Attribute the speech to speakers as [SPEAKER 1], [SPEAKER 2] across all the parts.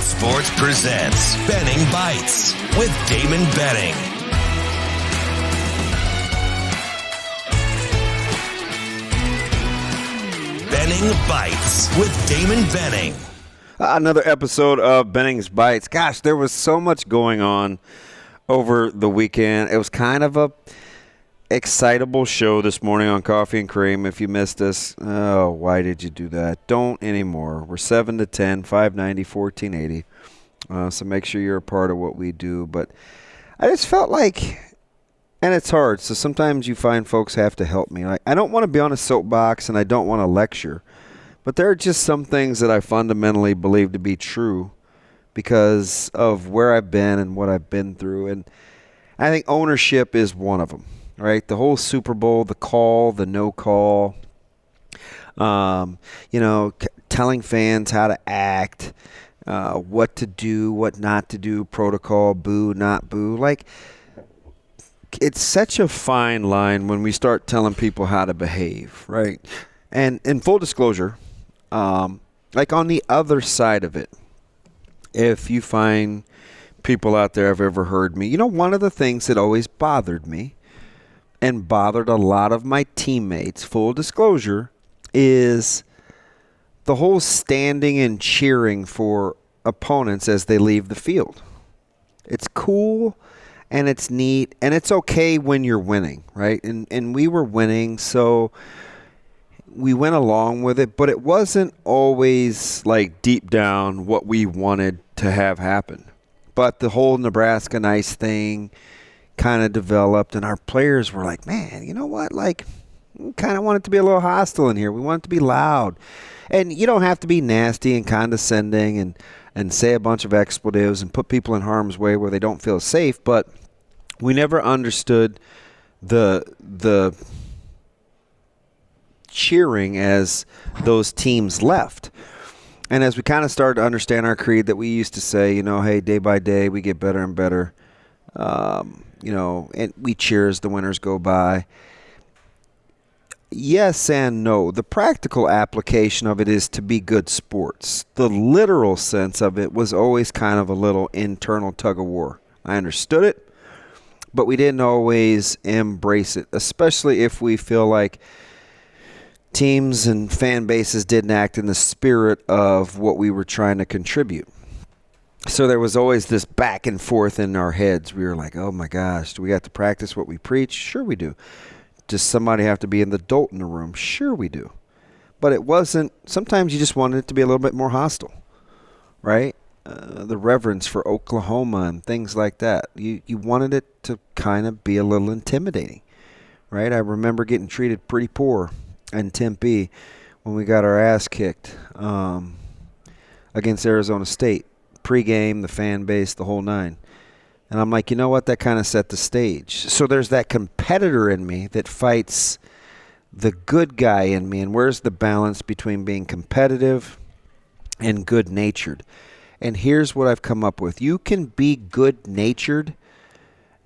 [SPEAKER 1] Sports presents Benning Bites with Damon Benning. Benning Bites with Damon Benning.
[SPEAKER 2] Another episode of Benning's Bites. Gosh, there was so much going on over the weekend. It was kind of a excitable show this morning on Coffee and Cream. If you missed us, oh, why did you do that? Don't anymore. We're 7 to 10, 590, 1480. So make sure you're a part of what we do. But I just felt like, and it's hard, so sometimes you find folks have to help me. Like, I don't want to be on a soapbox and I don't want to lecture, but there are just some things that I fundamentally believe to be true because of where I've been and what I've been through. And I think ownership is one of them. Right, the whole Super Bowl, the call, the no call, telling fans how to act, what to do, what not to do, protocol, boo, not boo. Like, it's such a fine line when we start telling people how to behave, right? And in full disclosure, like on the other side of it, if you find people out there have ever heard me, one of the things that always bothered me and bothered a lot of my teammates, full disclosure, is the whole standing and cheering for opponents as they leave the field. It's cool and it's neat and it's okay when you're winning, right? And we were winning, so we went along with it, but it wasn't always like deep down what we wanted to have happen. But the whole Nebraska nice thing kind of developed, and our players were like, man, you know what? Like, we kind of want it to be a little hostile in here. We want it to be loud. And you don't have to be nasty and condescending and say a bunch of expletives and put people in harm's way where they don't feel safe, but we never understood the cheering as those teams left. And as we kind of started to understand our creed that we used to say, hey, day by day we get better and better, and we cheer as the winners go by. Yes and no. The practical application of it is to be good sports. The literal sense of it was always kind of a little internal tug of war. I understood it, but we didn't always embrace it, especially if we feel like teams and fan bases didn't act in the spirit of what we were trying to contribute. So there was always this back and forth in our heads. We were like, oh my gosh, do we have to practice what we preach? Sure we do. Does somebody have to be an adult in the room? Sure we do. But it wasn't, sometimes you just wanted it to be a little bit more hostile, right? The reverence for Oklahoma and things like that. You wanted it to kind of be a little intimidating, right? I remember getting treated pretty poor in Tempe when we got our ass kicked against Arizona State. Pre-game, the fan base, the whole nine. And I'm like, you know what? That kind of set the stage. So there's that competitor in me that fights the good guy in me. And where's the balance between being competitive and good-natured? And here's what I've come up with. You can be good-natured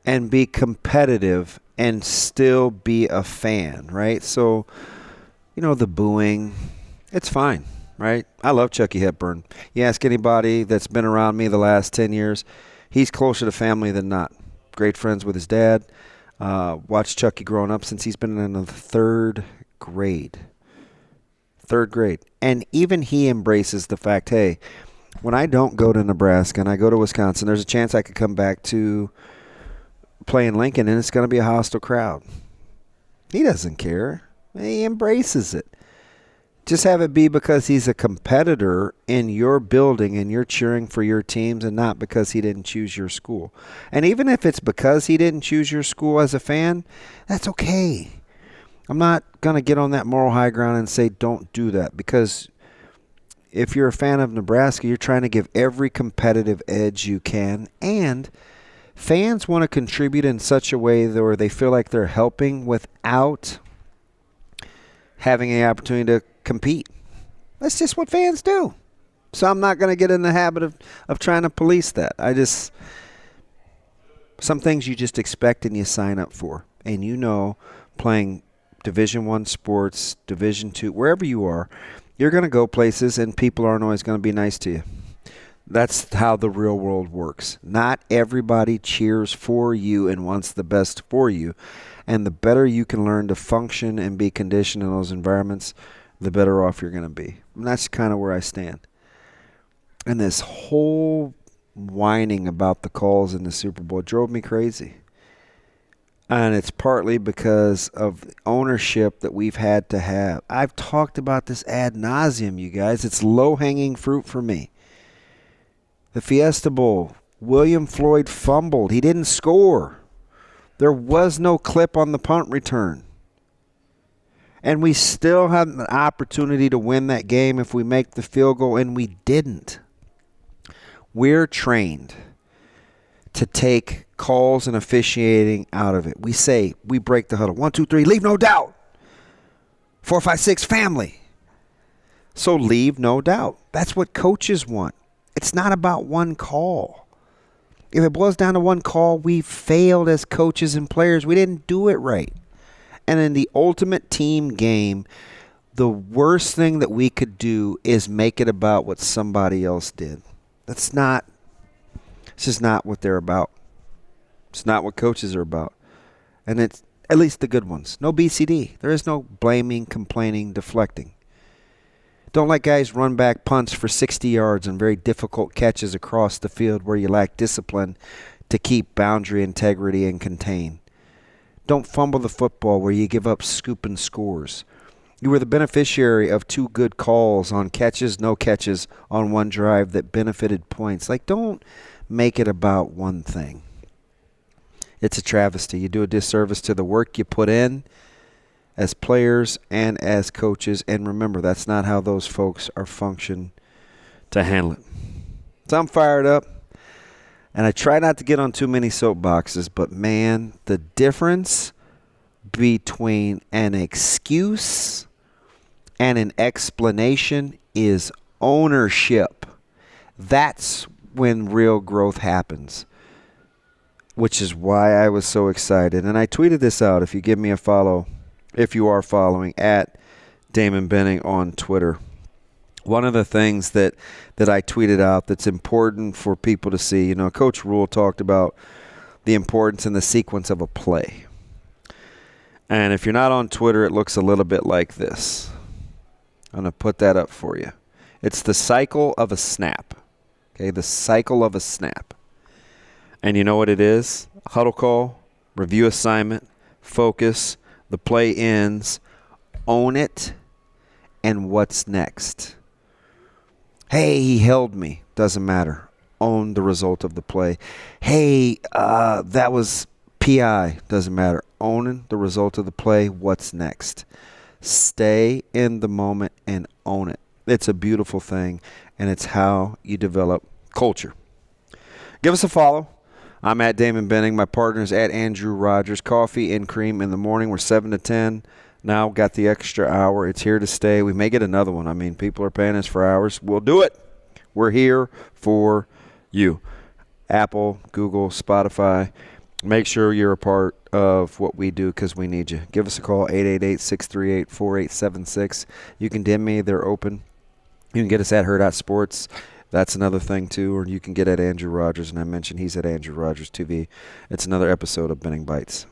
[SPEAKER 2] and be competitive and still be a fan, right? So, the booing, it's fine. Right? I love Chucky Hepburn. You ask anybody that's been around me the last 10 years, he's closer to family than not. Great friends with his dad. Watched Chucky growing up since he's been in the third grade. And even he embraces the fact, hey, when I don't go to Nebraska and I go to Wisconsin, there's a chance I could come back to play in Lincoln and it's going to be a hostile crowd. He doesn't care. He embraces it. Just have it be because he's a competitor in your building and you're cheering for your teams and not because he didn't choose your school. And even if it's because he didn't choose your school as a fan, that's okay. I'm not going to get on that moral high ground and say don't do that, because if you're a fan of Nebraska, you're trying to give every competitive edge you can, and fans want to contribute in such a way where they feel like they're helping without having the opportunity to compete. That's just what fans do. So I'm not going to get in the habit of trying to police that. Some things you just expect and you sign up for. And playing Division I sports, Division II, wherever you are, you're going to go places and people aren't always going to be nice to you. That's how the real world works. Not everybody cheers for you and wants the best for you. And the better you can learn to function and be conditioned in those environments, the better off you're going to be. And that's kind of where I stand. And this whole whining about the calls in the Super Bowl drove me crazy. And it's partly because of the ownership that we've had to have. I've talked about this ad nauseum, you guys. It's low-hanging fruit for me. The Fiesta Bowl, William Floyd fumbled. He didn't score. There was no clip on the punt return. And we still have an opportunity to win that game if we make the field goal, and we didn't. We're trained to take calls and officiating out of it. We say, we break the huddle. 1, 2, 3, leave no doubt. 4, 5, 6, family. So leave no doubt. That's what coaches want. It's not about one call. If it boils down to one call, we failed as coaches and players. We didn't do it right. And in the ultimate team game, the worst thing that we could do is make it about what somebody else did. It's just not what they're about. It's not what coaches are about. And it's at least the good ones. No BCD. There is no blaming, complaining, deflecting. Don't let guys run back punts for 60 yards and very difficult catches across the field where you lack discipline to keep boundary integrity and contain. Don't fumble the football where you give up scooping scores. You were the beneficiary of 2 good calls on catches, no catches on one drive that benefited points. Don't make it about one thing. It's a travesty. You do a disservice to the work you put in as players and as coaches. And remember, that's not how those folks are functioned to handle it. So I'm fired up. And I try not to get on too many soapboxes, but man, the difference between an excuse and an explanation is ownership. That's when real growth happens, which is why I was so excited. And I tweeted this out. If you give me a follow, if you are following, at Damon Benning on Twitter. One of the things that I tweeted out that's important for people to see, Coach Rule talked about the importance and the sequence of a play. And if you're not on Twitter, it looks a little bit like this. I'm going to put that up for you. It's the cycle of a snap. Okay, the cycle of a snap. And you know what it is? Huddle call, review assignment, focus, the play ends, own it, and what's next? Hey, he held me. Doesn't matter. Own the result of the play. Hey, that was PI. Doesn't matter. Owning the result of the play. What's next? Stay in the moment and own it. It's a beautiful thing, and it's how you develop culture. Give us a follow. I'm at Damon Benning. My partner's at Andrew Rogers. Coffee and Cream in the morning. We're 7 to 10. Now got the extra hour. It's here to stay. We may get another one. I mean, people are paying us for hours. We'll do it. We're here for you. Apple, Google, Spotify. Make sure you're a part of what we do because we need you. Give us a call, 888-638-4876. You can DM me. They're open. You can get us at Hurrdat Sports. That's another thing, too. Or you can get at Andrew Rogers. And I mentioned he's at Andrew Rogers TV. It's another episode of Benning Bites.